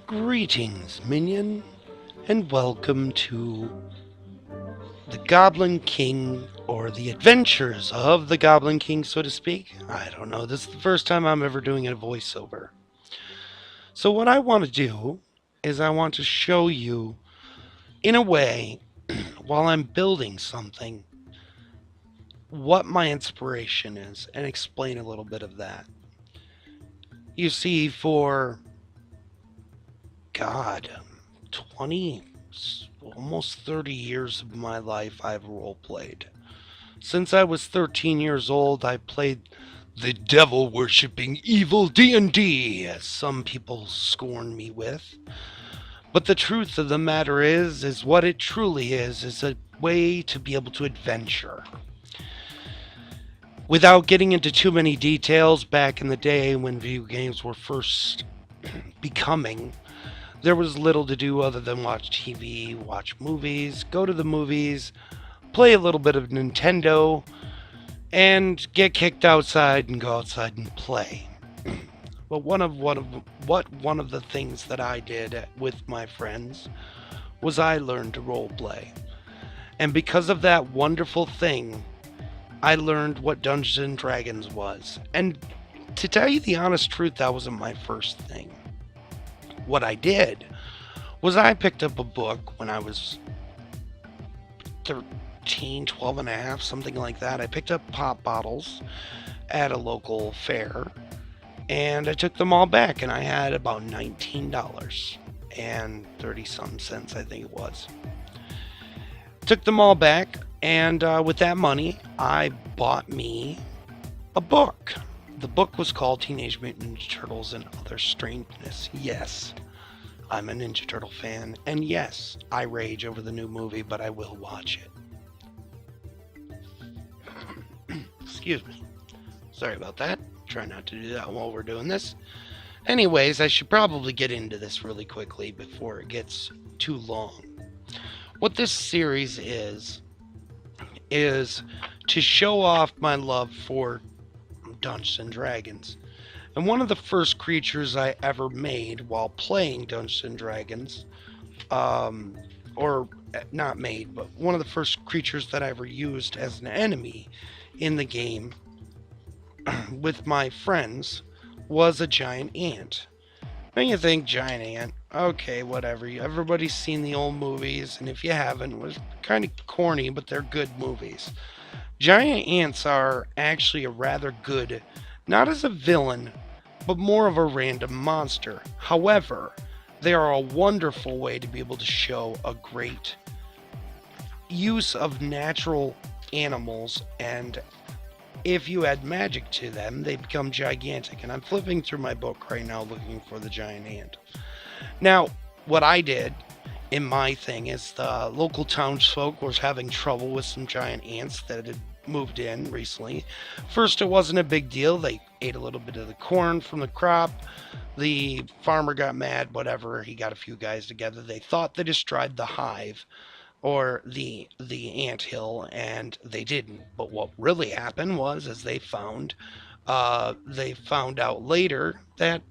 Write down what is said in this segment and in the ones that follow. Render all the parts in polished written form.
Greetings, minion, and welcome to the Goblin King, or the adventures of the Goblin King, so to speak. I don't know, this is the first time I'm ever doing a voiceover. So what I want to do is I want to show you, in a way, while I'm building something, what my inspiration is, and explain a little bit of that. You see, for 20, almost 30 years of my life, I've roleplayed. Since I was 13 years old, I played the devil-worshipping evil D&D, as some people scorn me with. But the truth of the matter is what it truly is a way to be able to adventure. Without getting into too many details, back in the day when video games were first becoming, there was little to do other than watch TV, watch movies, go to the movies, play a little bit of Nintendo, and get kicked outside and go outside and play. But one of the things that I did with my friends was I learned to role play. And because of that wonderful thing, I learned what Dungeons and Dragons was. And to tell you the honest truth, that wasn't my first thing. What I did was I picked up a book when I was 13, 12 and a half, something like that. I picked up pop bottles at a local fair, and I took them all back, and I had about $19 and 30-some cents, I think it was. Took them all back, and with that money, I bought me a book. The book was called Teenage Mutant Ninja Turtles and Other Strangeness. Yes, I'm a Ninja Turtle fan, and yes, I rage over the new movie, but I will watch it. Excuse me. Sorry about that. Try not to do that while we're doing this. Anyways, I should probably get into this really quickly before it gets too long. What this series is to show off my love for Dungeons and Dragons. And one of the first creatures I ever made while playing Dungeons and Dragons, or not made, but one of the first creatures that I ever used as an enemy in the game with my friends was a giant ant. Now you think, giant ant, okay, whatever. Everybody's seen the old movies, and if you haven't, it was kind of corny, but they're good movies. Giant ants are actually a rather good, not as a villain, but more of a random monster. However, they are a wonderful way to be able to show a great use of natural animals, and if you add magic to them, they become gigantic. And I'm flipping through my book right now looking for the giant ant. Now, what I did in my thing is the local townsfolk was having trouble with some giant ants that had moved in recently. First, it wasn't a big deal. They ate a little bit of the corn from the crop. The farmer got mad, whatever. He got a few guys together. They thought they destroyed the hive or the ant hill, and they didn't. But what really happened was, as they found out later that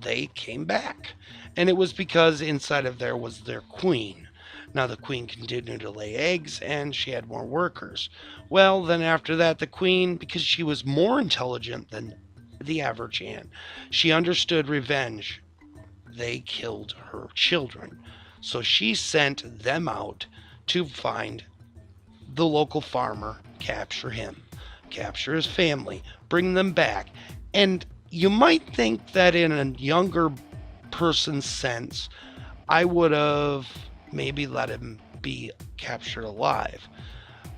they came back. And it was because inside of there was their queen. Now the queen continued to lay eggs, and she had more workers. Well, then after that, the queen, because she was more intelligent than the average ant, she understood revenge. They killed her children. So she sent them out to find the local farmer, capture him, capture his family, bring them back. And you might think that in a younger person's sense, I would have maybe let him be captured alive.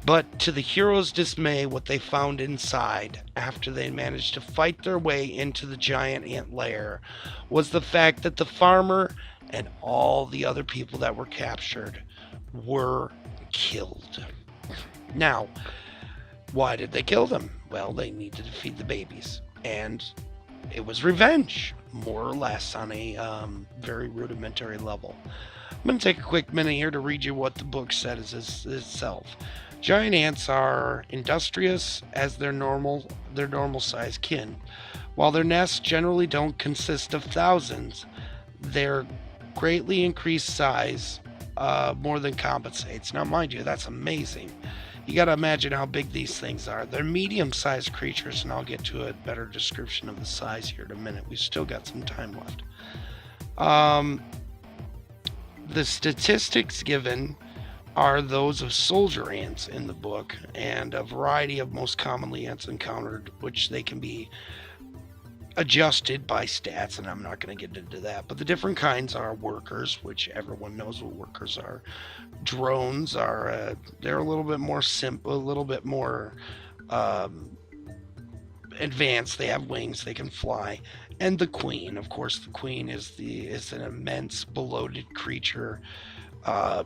But to the hero's dismay, what they found inside, after they managed to fight their way into the giant ant lair, was the fact that the farmer and all the other people that were captured were killed. Now, why did they kill them? Well, they needed to feed the babies. And it was revenge, more or less, on a very rudimentary level. I'm going to take a quick minute here to read you what the book said itself. Giant ants are industrious as their normal size kin. While their nests generally don't consist of thousands, their greatly increased size more than compensates. Now, mind you, that's amazing. You got to imagine how big these things are. They're medium-sized creatures, and I'll get to a better description of the size here in a minute. We've still got some time left. The statistics given are those of soldier ants in the book, and a variety of most commonly ants encountered, which they can be adjusted by stats, and I'm not going to get into that. But the different kinds are workers, which everyone knows what workers are. Drones are they're a little bit more simple, a little bit more advanced. They have wings, they can fly. And the queen, of course, the queen is an immense bloated creature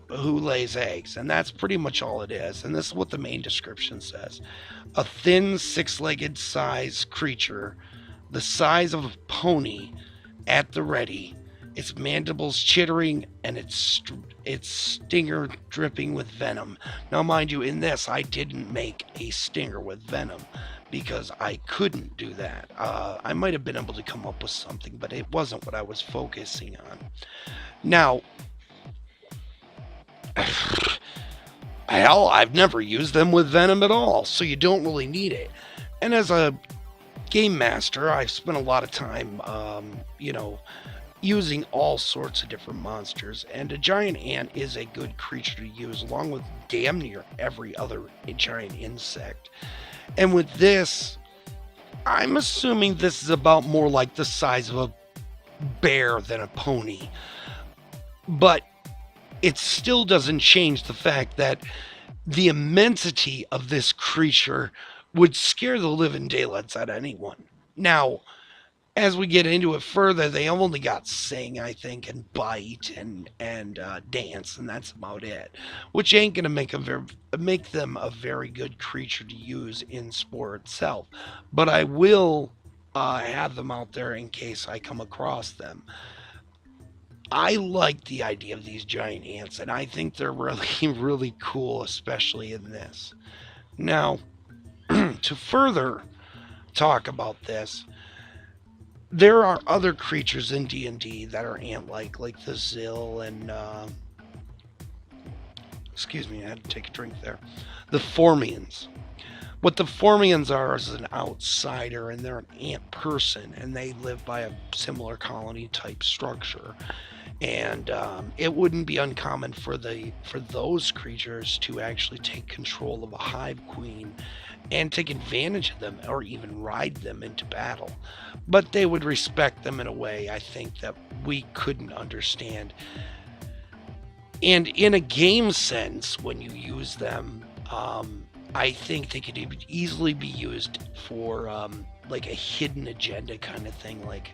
who lays eggs, and that's pretty much all it is. And this is what the main description says: a thin, six-legged size creature, the size of a pony, at the ready, its mandibles chittering and its stinger dripping with venom. Now, mind you, in this, I didn't make a stinger with venom because I couldn't do that. I might have been able to come up with something, but it wasn't what I was focusing on. Now, hell, I've never used them with venom at all, so you don't really need it. And as a game master, I've spent a lot of time, using all sorts of different monsters, and a giant ant is a good creature to use, along with damn near every other giant insect. And with this, I'm assuming this is about more like the size of a bear than a pony. But it still doesn't change the fact that the immensity of this creature would scare the living daylights out of anyone. Now, as we get into it further, they only got sing, I think, and bite and dance, and that's about it. Which ain't gonna make them a very good creature to use in Spore itself. But I will have them out there in case I come across them. I like the idea of these giant ants, and I think they're really, really cool, especially in this. Now, to further talk about this, there are other creatures in D&D that are ant-like the Zill and, excuse me, I had to take a drink there. The Formians. What the Formians are is an outsider, and they're an ant person, and they live by a similar colony-type structure. And it wouldn't be uncommon for those creatures to actually take control of a hive queen and take advantage of them, or even ride them into battle. But they would respect them in a way, I think, that we couldn't understand. And in a game sense, when you use them, I think they could easily be used for like a hidden agenda kind of thing, like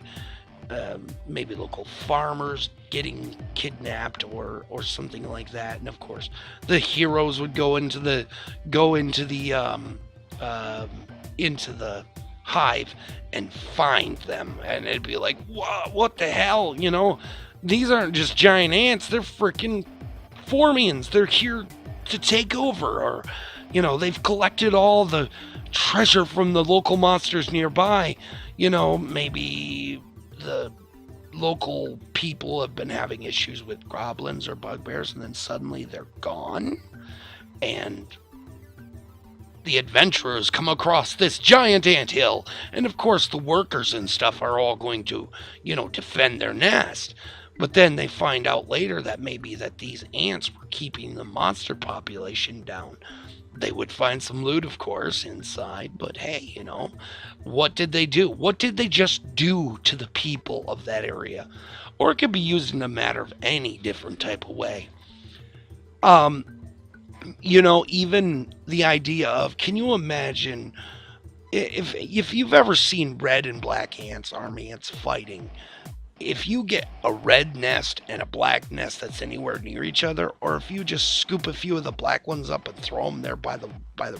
maybe local farmers getting kidnapped or something like that. And of course, the heroes would go into the hive and find them, and it'd be like, what the hell, these aren't just giant ants, they're freaking Formians, they're here to take over, or they've collected all the treasure from the local monsters nearby. Maybe the local people have been having issues with goblins or bugbears, and then suddenly they're gone, and the adventurers come across this giant anthill, and of course the workers and stuff are all going to, defend their nest. But then they find out later that maybe that these ants were keeping the monster population down. They would find some loot, of course, inside, but hey, what did they do? What did they just do to the people of that area? Or it could be used in a matter of any different type of way. Even the idea of, can you imagine if you've ever seen red and black ants, army ants fighting, if you get a red nest and a black nest that's anywhere near each other, or if you just scoop a few of the black ones up and throw them there by the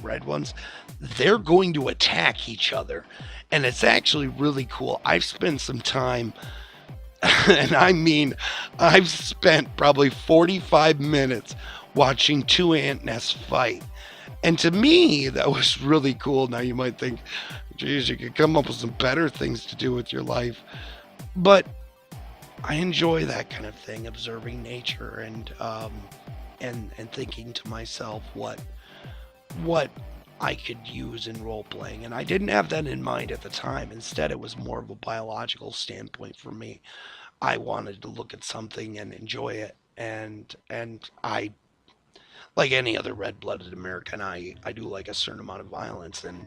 red ones, they're going to attack each other. And it's actually really cool. I've spent some time, and I mean, I've spent probably 45 minutes watching two ant nests fight. And to me, that was really cool. Now you might think, geez, you could come up with some better things to do with your life. But I enjoy that kind of thing, observing nature and thinking to myself what I could use in role playing. And I didn't have that in mind at the time. Instead, it was more of a biological standpoint for me. I wanted to look at something and enjoy it. And I, like any other red-blooded American, I do like a certain amount of violence, and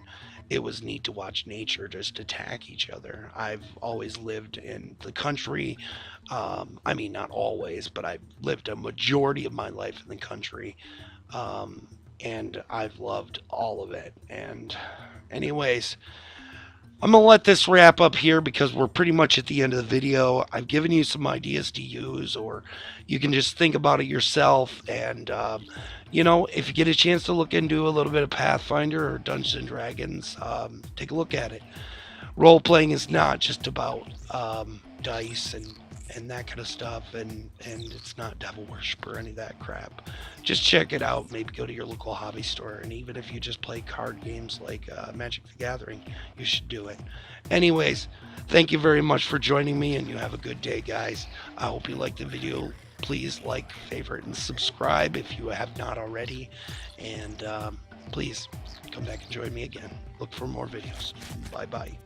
it was neat to watch nature just attack each other. I've always lived in the country. I mean, not always, but I've lived a majority of my life in the country, um, and I've loved all of it. And, anyways, I'm going to let this wrap up here because we're pretty much at the end of the video. I've given you some ideas to use, or you can just think about it yourself. And, if you get a chance to look into a little bit of Pathfinder or Dungeons and Dragons, take a look at it. Role playing is not just about dice and that kind of stuff, and it's not devil worship or any of that crap. Just check it out. Maybe go to your local hobby store, and even if you just play card games like Magic the Gathering, you should do it. Anyways, thank you very much for joining me, and you have a good day, guys. I hope you liked the video. Please like, favorite, and subscribe if you have not already, and please come back and join me again. Look for more videos. Bye bye.